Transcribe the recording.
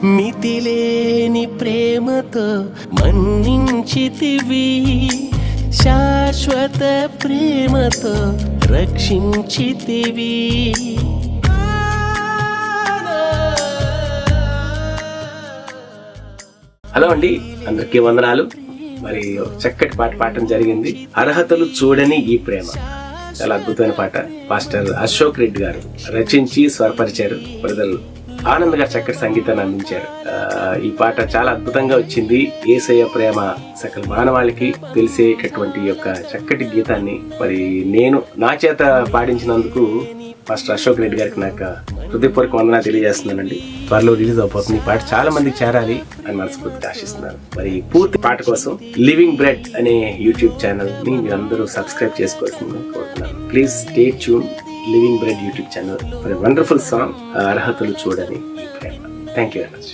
మితిలేని ప్రేమతో మన్నించితివి, శాశ్వత ప్రేమతో రక్షించితివి. హలో అండి, అందరికీ వందనాలు. మరి చక్కటి పాట పాడటం జరిగింది, అర్హతలు చూడని ఈ ప్రేమ. చాలా అద్భుతమైన పాట. పాస్టర్ అశోక్ రెడ్డి గారు రచించి స్వరపరిచారు. బ్రదర్ ఆనంద్ గారు చక్కటి సంగీతాన్ని అందించారు. ఈ పాట చాలా అద్భుతంగా వచ్చింది. యేసయ్య ప్రేమ సకల మానవాళికి తెలిసేటటువంటి యొక్క చక్కటి గీతాన్ని మరి నేను నా చేత పాడించినందుకు పాస్టర్ అశోక్ రెడ్డి గారికి నాకు హృదయపూర్వక వందనాలు తెలియజేస్తున్నానండి. త్వరలో రిలీజ్ అవబోతుంది. ఈ పాట చాలా మందికి చేరాలి అని మనస్ఫూర్తిగా ఆశిస్తున్నాను. మరి పూర్తి పాట కోసం లివింగ్ బ్రెడ్ అనే యూట్యూబ్ ఛానల్ ని మీరు అందరూ సబ్స్క్రైబ్ చేసుకోవాల్సిందని కోరుతున్నాను. Please stay tune living bread YouTube channel for a wonderful song, అర్హతలు చూడని ఈ ప్రేమ. Thank you very much.